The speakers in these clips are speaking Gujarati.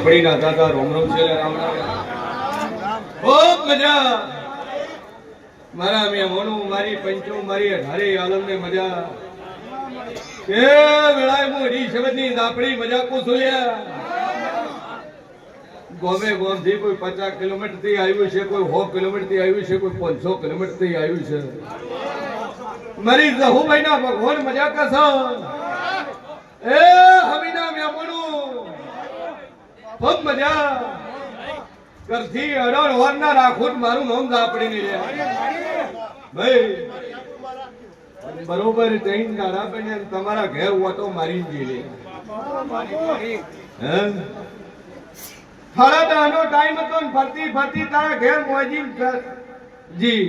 પડીના દાદા રોમ રોમ છે રામ રામ ખૂબ મજા મારા મે મોનું મારી પંચું મારી અઢારી આલમ ને મજા કે વેળાય મોડી શબ્દની દાપડી મજા કો સુલ્યા ગોમે ગોમ થી કોઈ 50 કિલોમીટર થી આવ્યું છે, કોઈ 100 કિલોમીટર થી આવ્યું છે, કોઈ 500 કિલોમીટર થી આવ્યું છે. મારી જહુભાઈ ના ભગવાન મજા કસો એ હમીના મે મોનું ખૂબ મજા કરથી અડણ વરના રાખું મારું નામ દાપડી ની લે ભાઈ બરોબર જઈને દાડા બને તમારા ઘેર ઓટો મારી જઈએ હે હાડા દાનો ટાઈમ હતો ને ફરતી ફરતી તારા ઘેર મોજી જી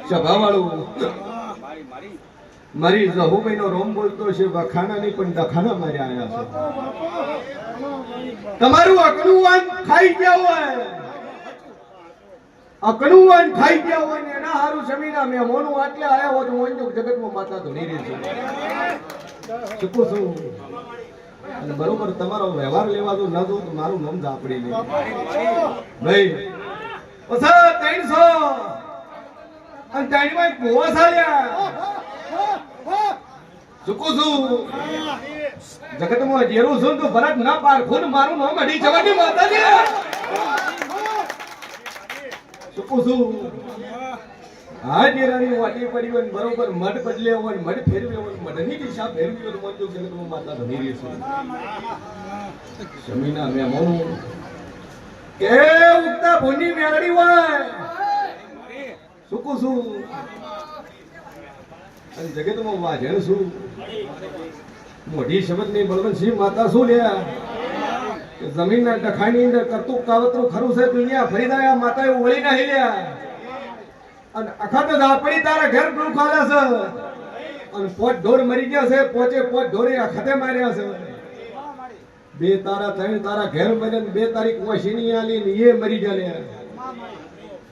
સભા વાળું મારી જહુભાઈ નો રોમ બોલતો છે વખાણા નહીં પણ દખાણા માર્યા આવ્યા છે. તમારું અકડું ખાઈ ગયા હોય, અકડું ખાઈ ગયા હોય ને એના હારું જમીના મેં મોનું આટલે આવ્યા હોય તો મોંજો જગતમાં માતા ધોની રહી છે. ચૂકું છું અને બરોબર તમારો વ્યવહાર લેવા દો ના દો તો મારું નામ દાપડી લે ભાઈ પછી 300 અને તાણીમાં પોવા સાલ્યા ચૂકું છું જગતમાં જેરું છું તો ભરત ના પારખું મારું નામ અડી જવાની માતા છે. ચૂકું છું હા જેરાની વાટી પડી હોય બરોબર મઢ બદલ્યા હોય મઢ ફેરવ્યો હોય મઢની દિશા ફેરવી હોય તો જગતમાં માતા ધની રહી છે. જમીના મેં મોનું કે ઉગતા ભૂની મેળડી હોય ચૂકું છું અને જગતમાં વાજણ છું મોઢી શબ્દની બળવંતસિંહ માતા શું લ્યા જમીનના ડખાની અંદર કરતું કાવતરું ખરું છે દુનિયા ફરી દયા માતાએ ઓળી નહીં લ્યા અને અખત દાપડી તારા ઘેર ગૃહ ખાલા છે અને પોટ ઢોર મરી ગયા છે પોચે પોટ ઢોરે અખતે માર્યા છે. બે તારા ત્રણ તારા ઘેર બને 2 તારીખ વસીની આલી ને એ મરી ગયા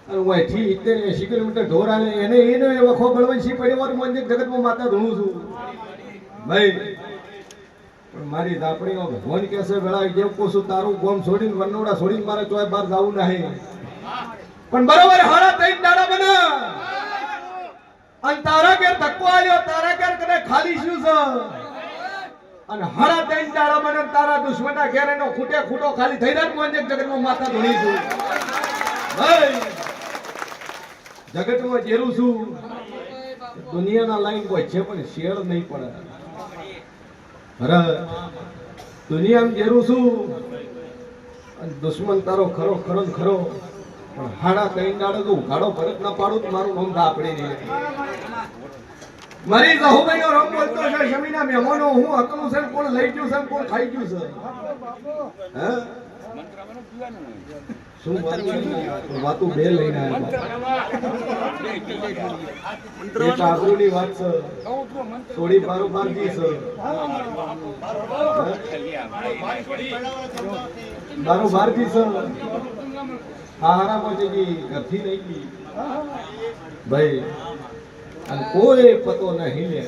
અને ઓયથી 70-80 કિલોમીટર ઢોર આલે એને એનો એ વખો બળવંતસિંહ પડ્યો હોત મોંજે જગતમાં માતા ધણું છું ભાઈ પણ મારી દાપડીનો ભગવાન કહેશે વેળા જેવ કોશું તારું ગોમ છોડીને વનોડા છોડીને મારે ચોય બહાર જવું નહીં પણ બરોબર હાડા 3 દાડા બને અને તારા ઘેર ધક્કો આવ્યો તારા ઘેર કને ખાલી શું છે અને હાડા 3 દાડા બને તારા દુશ્મનના ઘેર એનો ખૂટે ખૂટો ખાલી થઈ જાય મોંજે જગતમાં માતા ધણી છું ભાઈ જગતમાં જેરું છું દુનિયાના લાઈન કોઈ છે પણ શેર નહીં પડે દુનિયામાં જેરું છું અને દુશ્મન તારો ખરો ખરો ખરો પણ હાડા 3 દાડે તો ઉઘાડો ભરત ના પાડું મારું નામ દાપડી નહીં. મારી જહુભાઈ નો રોમ બોલતો છે જમીના મહેમાનો હું હકનું છે કોણ લઈ ગયું છે કોણ ખાઈ ગયું છે હે શું વાતું બે લઈને આવ્યા આબરૂની વાત છે થોડી બારોબારજી છે બારોબારજી છે હારામાં જગી ઘરથી નહીં ગઈ ભાઈ અને કોઈ પતો નહીં લે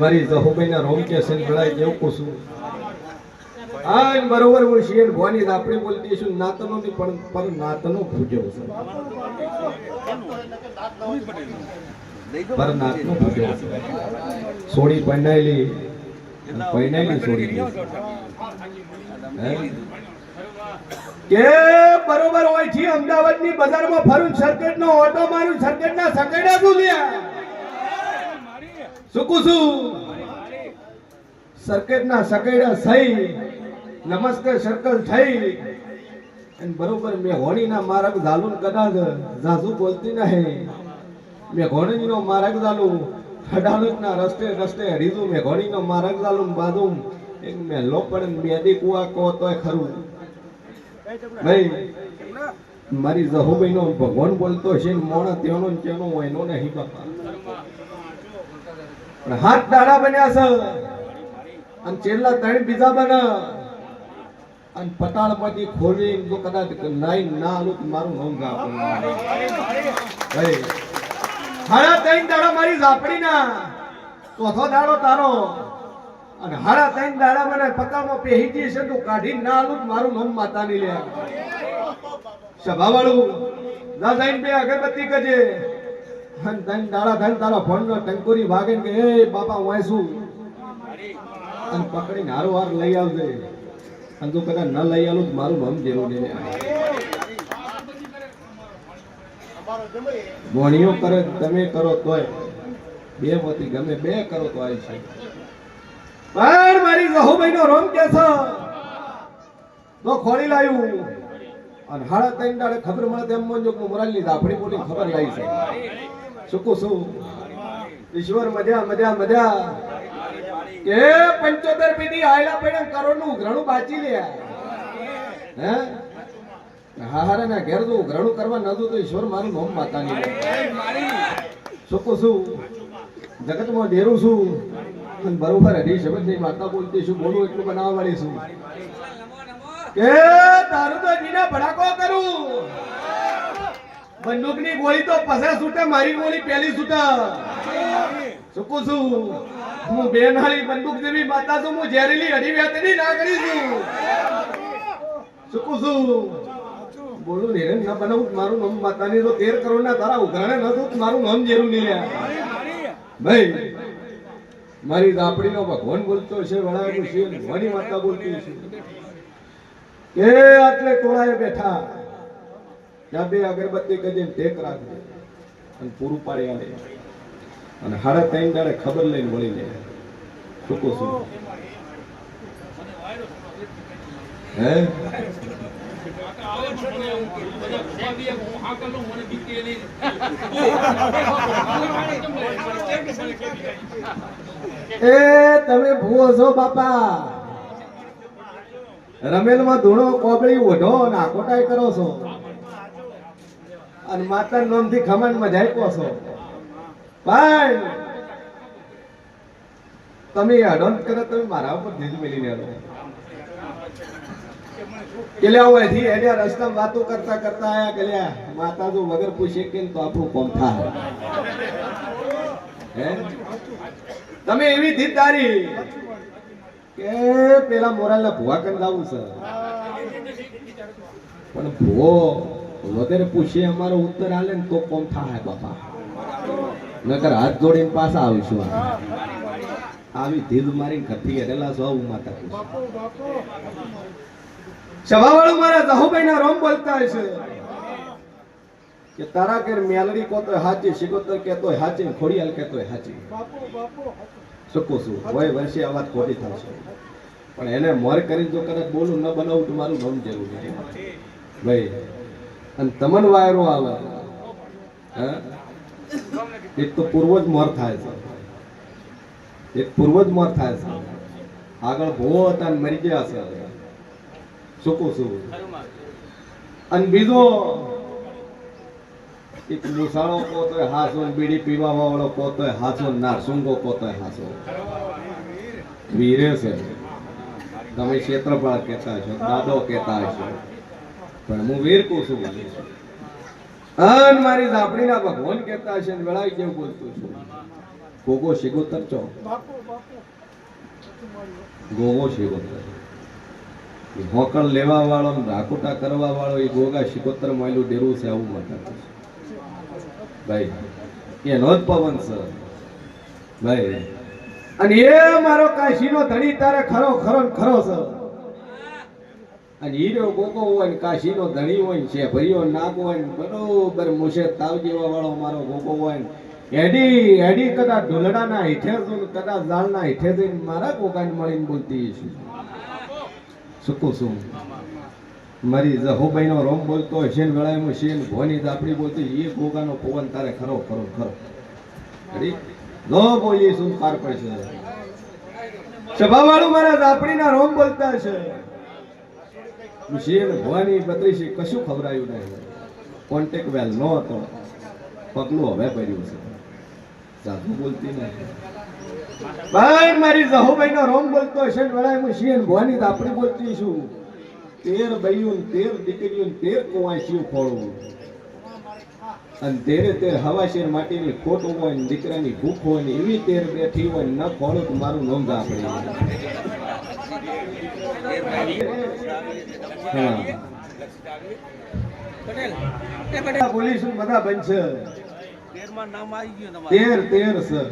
મારી જહુભાઈ ના રોમ કે છે ભળાઈ જેવું કુશું આ બરોબર હું શિયન ભવાની દાપડી બોલતી છું નાતનો ની પણ નાતનો પૂજ્યો છે પર નાતનો પૂજ્યો છે સોડી પૈનાયેલી સોડી કે બરોબર હોય છે અમદાવાદ ની બજારમાં ફરું સર્કિટ નો ઓટો મારું સર્કિટ ના સકેડા શું લ્યા સુકું છું સર્કિટ ના સકેડા સહી નમસ્તે સર્કલ થઈ અને બરોબર મેં હોણીના માર્ગ ઝાલુન કદાચ ઝાઝુ બોલતી નહીં મેં ઘોણીનો માર્ગ ઝાલું હડાલુના રસ્તે રસ્તે હડીજું મેં ઘોણીનો માર્ગ ઝાલું બાદું એક મેં લોપણ બેદી કુવા કો તોય ખરું ભાઈ મારી જહુભાઈ નો ભગવાન બોલતો છે મોણા તેનો તેનો હોય નો નહીં બાપા પણ હાથ દાડા બન્યા છે અને છેલ્લા 3 બીજા બના અને પટાળમાંથી ખોલી જો કદાચ લાઈન ના આલું મારું નામ ગાપું ભાઈ હાડા 3 દાડા મારી ઝાપડી ના ચોથો દાડો તારો અને હારા ત્રણ દાડા મને પતામાં પેહીજી છે તું કાઢી ના આલું મારું નામ માતાની લે સભા વાળું ના જઈને બે અગરબત્તી કજે અને ત્રણ દાડા થઈને તારા ફોન નો ટંકોરી વાગે કે એ બાપા હું શું અને પકડીને હારો હાર લઈ આવજે અને તું કદાચ ન લઈ આલું મારું નામ જેવું નહીં મોણીઓ કરે તમે કરો તોય બે મોતી ગમે બે કરો તો આવી છે પણ મારી જહુભાઈ નો રોમ કે છે તો ખોળી લાવ્યું અને હાડા ત્રણ દાડે ખબર મળે તેમ મોંજો મોરાલ ની દાફડી મોટી ખબર લાવી છે શું શું ઈશ્વર મજા મજા મજા કે 75 પેટી આયલા પડે કરોડ નું ઉઘરાણું બાચી લે હે હારે ના ઘેર તો ઉઘરાણું કરવા નતું તો ઈશ્વર મારું નામ માતાની શું શું જગતમાં ડેરું છું અને બરોબર હરી શબ્દ ની માતા બોલતી શું બોલું એટલું બનાવવા વાળી છું કે તારું તો જીના ભડાકો કરું બંદૂક ની ગોળી તો પસાર છૂટે મારી ગોળી પહેલી છૂટે શું છું હું બેનહાળી બંદૂક જેવી માતા છું હું ઝેરીલી હરી વેતની ના કરી છું શું બોલું ને ન બનાવું મારું નામ માતાની તો 13 કરોડ ના તારા ઉઘરાણે નતું મારું નામ જેરું નહીં લ્યા ભાઈ મારી દાપડી નો ભગવાન બોલતો છે વડાનું છે ભવાની માતા બોલતી છે કે આટલે ટોળાએ બેઠા ત્યાં બે અગરબત્તી કરીને ટેક રાખે અને પૂરું પાડી આલે અને હાડા ત્રણ દાડે ખબર લઈને વળી લે શું શું હે એ તમે ભૂવો છો બાપા રમેલ માં ધૂણો કોબળી ઓઢો અને આકોટાઈ કરો છો અને માતા નામ થી ખમણ માં જાય કહો છો ભાઈ તમે અડોન કરો તમે મારા ઉપર દીધ મેલીને આવો કેલ્યા હોય થી એને રસ્તા વાતો કરતા કરતા આયા કેલ્યા માતા જો વગર પૂછે કે તો આપણું કોમ થાય હે તમે એવી ધીરદારી કે પેલા મોરાલના ભુવા કન જાવું છે પણ ભુવો વગર પૂછે અમારો ઉત્તર આલે ને તો કોમ થાય બાપા નકર હાથ જોડીને પાછા આવીશું આવી ધીધ મારી કથી હેરેલા છો આવું માતા સભાવાળું મારા જહુભાઈ ના રોમ બોલતા છે કે તારા કેર મેલડી કોતોય હાચી શિકોતર કેતોય હાચી ખોડિયાલ કેતોય હાચી શું હોય વર્ષે આ વાત ખોટી થશે પણ એને મોર કરીને જો કદાચ બોલું ન બનાવું તો મારું નામ જરૂરી ભાઈ અને તમન વાયરો આવે હે એક તો પૂર્વજ મોર થાય છે એક પૂર્વજ મોર થાય છે આગળ ભોવો હતા ને મરી ગયા છે શું અને બીજો એક મુસાળો કોતોય હાસો બીડી પીવા વાળો કોતોય હાસો નારસુંગો કોતોય હાસો વીરે છે તમે ક્ષેત્રપાળ કહેતા છો દાદો કહેતા છો પણ હું વીર કહું છું અન મારી ઝાપડીના ભગવાન કહેતા છે વેળાઈ જેવું બોલતું છું ગોગો શિગોતર છો ગોગો શિગોતર હોકળ લેવા વાળો રાકોટા કરવા વાળો એ ગોગા શિકોતર માયલું ડેરું છે આવું માતા ભાઈ એનો જ પવન છે ભાઈ અને એ મારો કાશીનો ધણી તારે ખરો ખરો ખરો છે અને હીરો ગોગો હોય ને કાશીનો ધણી હોય છે ભર્યો નાગ હોય ને બરોબર મુશે તાવ જેવા વાળો મારો ગોગો હોય ને એડી એડી કદાચ ઢોલડાના હેઠે કદાચ ઝાડના હેઠે જઈને મારા ગોગાને મળીને બોલતી શું મારી જહુભાઈ નો રોમ બોલતો હશે ને વેળામાં છે ને ભોની આપણી બોલતી એ ગોગાનો પવન તારે ખરો ખરો ખરો લો બોલીએ શું પાર પડશે સભાવાળું મારા આપણીના રોમ બોલતા છે છે ને ભવાની બત્રીસી કશું ખવરાયું નહીં કોન્ટેક્ટ વેલ નો હતો પગલું હવે પડ્યું છે સાધુ બોલતી નહીં પણ મારી જહુભાઈ નો રોમ બોલતો હશે ને વેળામાં છે ને ભવાની આપણી બોલતી છું 13 બૈયું 13 દીકરીઓ 13 કુંવાસીઓ ફોડવું અને તેરે તેર હવાશેર માટીની ખોટ હોય ને દીકરાની ભૂખ હોય ને એવી તેર બેઠી હોય ન ખોળું તો મારું નામ જ આપણે પોલીસ બધા બનશે તેર તેર સર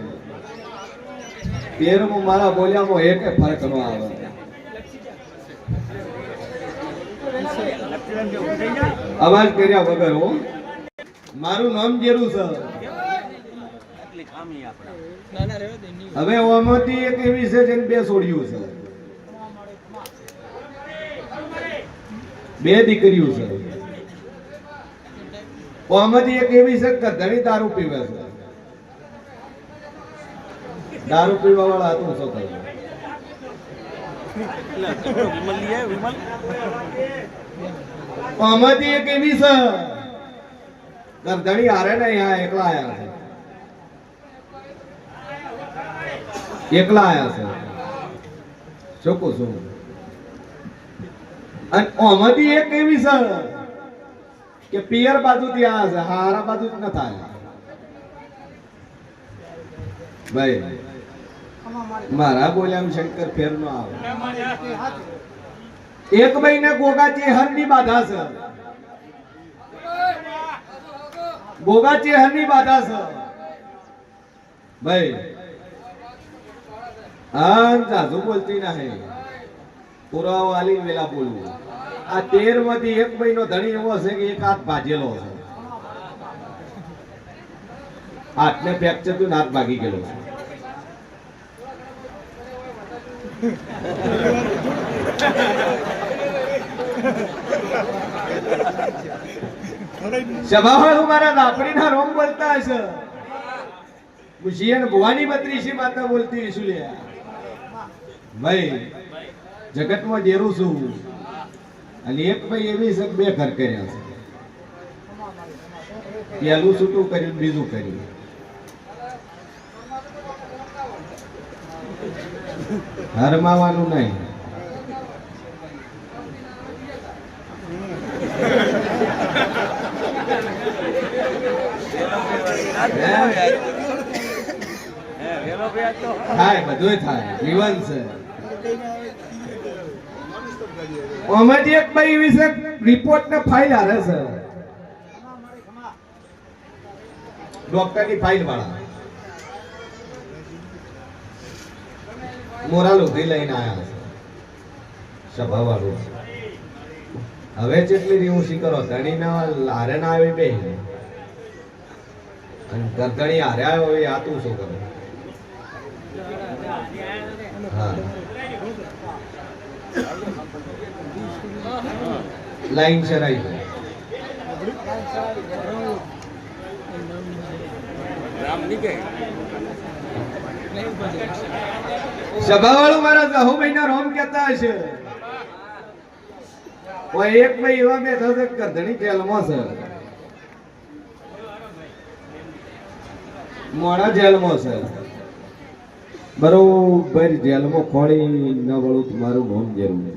તેરમાં મારા બોલ્યામાં એક ફરક ન આવે અવાજ કર્યા વગર હો મારું નામ જેરું છે હવે ઓમાંથી એક એવી છે જેને બે છોડ્યું છે બે દીકરીઓ છે ઓમાંથી એક એવી છે કે ઘણી દારૂ પીવે છે દારૂ પીવા વાળા હતું શું કરે આમાંથી એક એવી છે ગરદણી હારે ને અહીંયા એકલા આયા છે એકલા આયા છે શું કહું છું અને આમાંથી એક એવી છે કે પિયર બાજુથી આયા છે હારા બાજુ ન થાય ભાઈ મારા બોલ્યા શંકર ફેર નો આવે એક મહિને ગોગા ચેહર ની બાધા છે ગોગા ચેહર ની બાધા છે ભાઈ હા જાજુ બોલતી નહીં પુરાવો આલી વેલા બોલવું આ 13 માંથી એક મહિનો ધણી એવો છે કે એક હાથ ભાજેલો છે હાથને ફ્રેક્ચર થયું હાથ ભાગી ગયેલો છે સભાવાળો મારા લાપડીના રોમ બોલતા હશે મુશિયન ભવાની બત્રીસી માતા બોલતી હશું લે ભાઈ જગતમાં જેરું છું અને એક ભાઈ એવી છે બે ઘર કર્યા છે પેલું છૂટું કર્યું બીજું કર્યું હરમાવાનું નહીં થાય બધું થાય જીવન છે આમાંથી એક ભાઈ વિશે રિપોર્ટ ને ફાઇલ હારે છે ડોક્ટર ની ફાઇલ વાળા મોરા લોધી લઈને આયા છે સભા વાળું હવે જેટલી રીવું કરો ધણી ના હારે ના આવે બે અને ગરદણી હારે આવ્યો હોય આ તું શું કરે હા લાઈન શરાઈ સભાવાળું મારા જહુ મહિના રોમ કહેતા હશે એક ભાઈ એવા બે થશે ગરદણી જેલમાં છે મોડા જેલમાં છે બરોબર જેલમાં ખોળી ન વળું તમારું નોમ જરૂર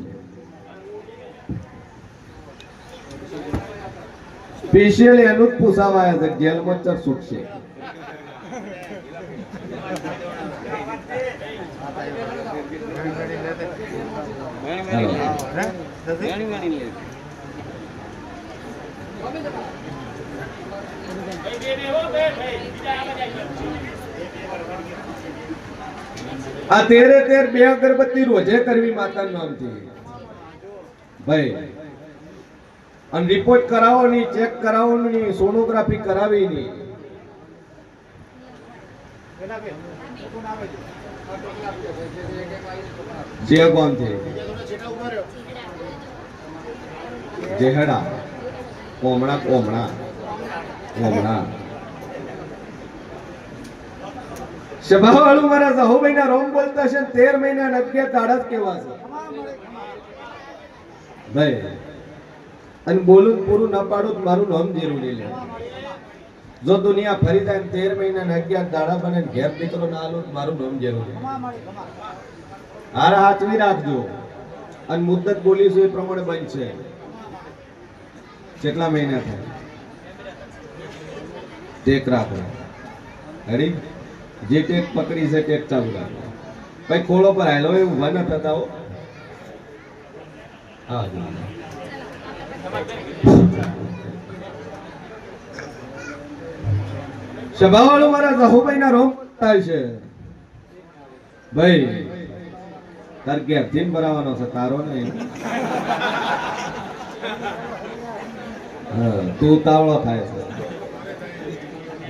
સ્પેશિયલ એનું જ પૂછાવાયા છે જેલમાં ચર છૂટશે આ 13 બે અગરબત્તી રોજે કરવી માતાનું નામથી ભાઈ અને રિપોર્ટ કરાવો ની ચેક કરાવો ની સોનોગ્રાફી કરાવી ની જે કોણ છે જેહડા કોમણા કોમણા કોમણા સભાવાળું મારા સહુભાઈ ના રોમ બોલતા છે 13 મહિના 11 દાડા જ કેવા છે ભાઈ અને બોલું પૂરું ના પાડું તો મારું નામ જરૂરી લે જો દુનિયા ફરી જાય 13 મહિના 11 દાડા બને ઘેર દીકરો ના આલું તો મારું નામ જરૂરી હાર હાથવી રાખજો અને મુદ્દત બોલીશું એ પ્રમાણે બનશે કેટલા મહિના થાય ટેક રાખો. હરી જે ટેક પકડી છે ટેક ચાલુ રાખો. ભાઈ ખોળો પર હાલો એવું ઉભા ન થતા હો. હા સભાવાળો મારા જહુભાઈ ના રોમ થાય છે. ભાઈ તાર ઘેરથી ભરાવાનો છે તારો નહીં. હા તું તાવળો થાય છે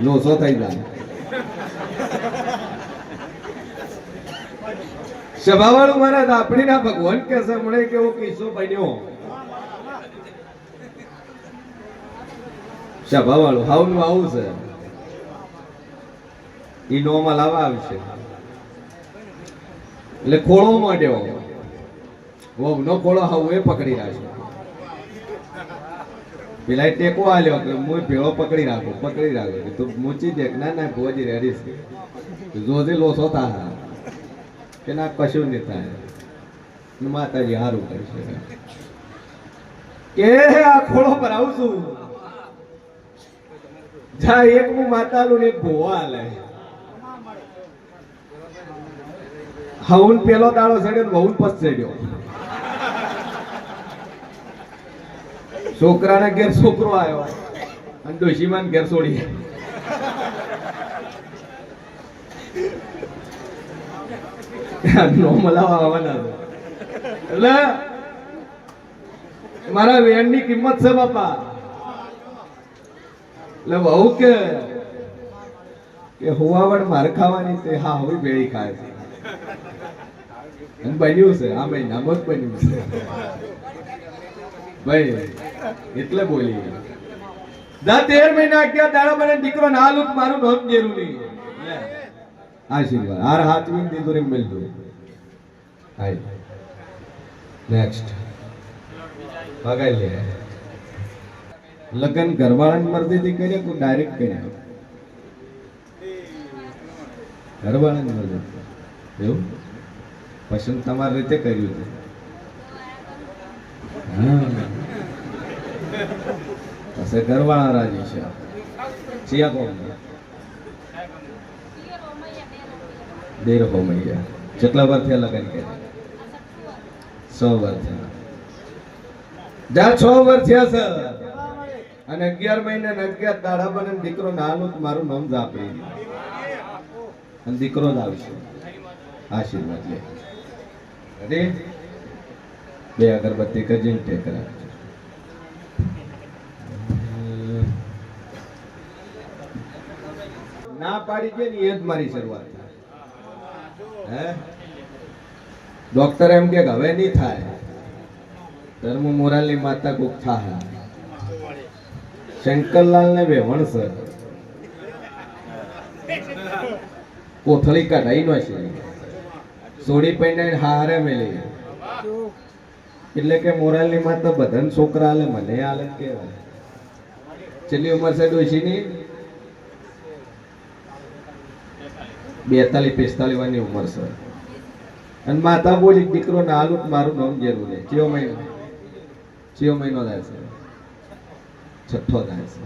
લોસો થઈ જાય. સભાવાળું મારા આપણીના ભગવાન કે છે મળે કેવો કિસ્સો બન્યો. સભાવાળું હાવનું આવું છે ઈ નોમાં લાવવા આવશે એટલે ખોળો માંડ્યો. નો ખોળો હાવ એ પકડી રાખે. પેલા ટેકો આલ્યો કે હું ભેળો પકડી રાખો તું મૂચી દે. ના ના ભોજી રેડીશ જોજે લોસો થા કે ના કશું નહીં થાય. માતાજી હારું કરશે કે આ ખોળો પર આવું છું. જા એક હું માતાલું ને એક ભોવા હાલે. હવન પેલો દાડો ચડ્યો વહુન પછ ચડ્યો. છોકરાના ઘેર છોકરો આવ્યો અને ડોશીમાન ઘેર છોડી. નો મલાવા આવવાના એટલે મારા વેણની કિંમત છે બાપા. એટલે બહુ કે હુવાવડ માર ખાવાની તે હા હવે ભેળી ખાય છે. અને બન્યું છે આ મહિનામાં જ બન્યું છે ભાઈ. એટલે બોલી દા 13 મહિના ગયા દાડા મને દીકરો ના લૂટ મારું નામ જેરું નહીં. આશીર્વાદ હાર હાથ વીન દીધું રે મેલ દો. હાય નેક્સ્ટ પગાઈ લે. લગન ઘરવાળાની મરજીથી કર્યા કે ડાયરેક્ટ કર્યા? ઘરવાળાની મરજી. એવું પસંદ તમારી રીતે કર્યું છે. પછી ઘરવાળા રાજી છે. ચિયા કોણ દેર હો મૈયા. કેટલા વાર થયા લગન કર્યા? 6 વાર થયા. જા 6 વાર થયા છે અને 11 મહિના ને 11 દાડા બને દીકરો નાનું મારું નામ જાપી અને દીકરો જ આવશે. આશીર્વાદ લે. અરે બે અગરબત્તી કરીને ટેક રાખજો. ના પાડી છે ને એ જ મારી શરૂઆત. હે ડોક્ટર એમ કે હવે નહીં થાય. ધર્મ મોરાલની માતા કોક થાય. શંકરલાલ ને વેવણ સર કોથળી કાઢાઈ નો છે. સોડી પૈને હારે મેલી. એટલે કે મોરાલની માતા બધાને છોકરા આલે મને આલે કેવાય. છેલ્લી ઉંમર છે ડોશીની 42-45 વર્ષની ઉંમર છે. અને માતા બોલી દીકરો ના આલું મારું નામ જરૂર છે. ચિયો મહિનો થાય છે? 6થો થાય છે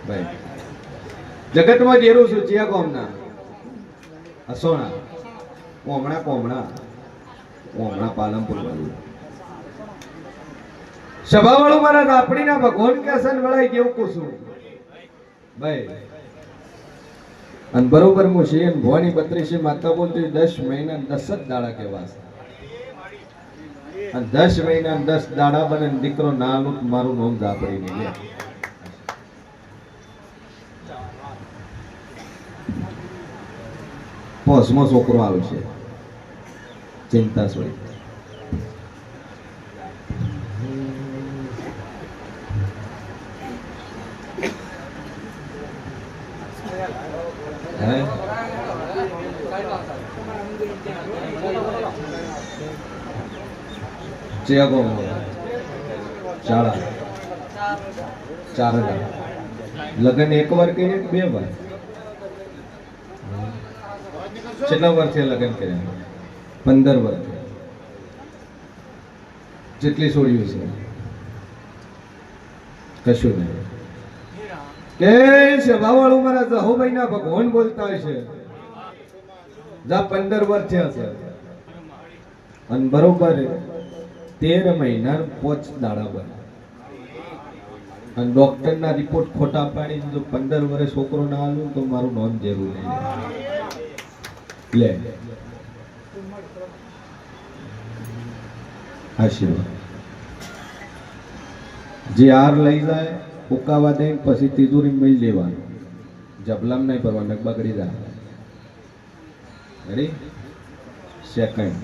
ભાઈ. જગતમાં જેરું છું ચિયા કોમના અસોણા કોમણા પાલનપુર વાળું. સભાવાળું મારા આપણીના ભગવાન કે સન વળાઈ કેવું કુસું ભાઈ. અને બરોબર હું શિયન ભવાની 32 માતા બોલતી 10 મહિના 10 જ દાડા કેવા છે. અને 10 મહિના 10 દાડા બને દીકરો નાનું મારું નામ ઝાપડી નહીં. પોસમાં છોકરો આવશે. ચિંતા છોડી. ચાર લગ્ન 1 વાર કરીને 2 વાર? કેટલા વાર થયા લગ્ન કર્યા? 15 વાર. જેટલી છોડ્યું છે કશું નહીં. કે સભાવાળું મારા જહોભાઈ ના ભગવાન બોલતા છે જા 15 વર્ષ થયા છે અને બરોબર 13 મહિના 5 દાડા બને અને ડોક્ટર ના રિપોર્ટ ખોટા પાડી જો 15 વર્ષ છોકરો ના આલું તો મારું નોંધ જરૂર નહીં લે આશીર્વાદ જે હાર લઈ જાય ઉકાવા દે પછી તિજોરી મેળ લેવાનું જબલામ નહીં ભરવાનું બગડી જાય રેડી સેકન્ડ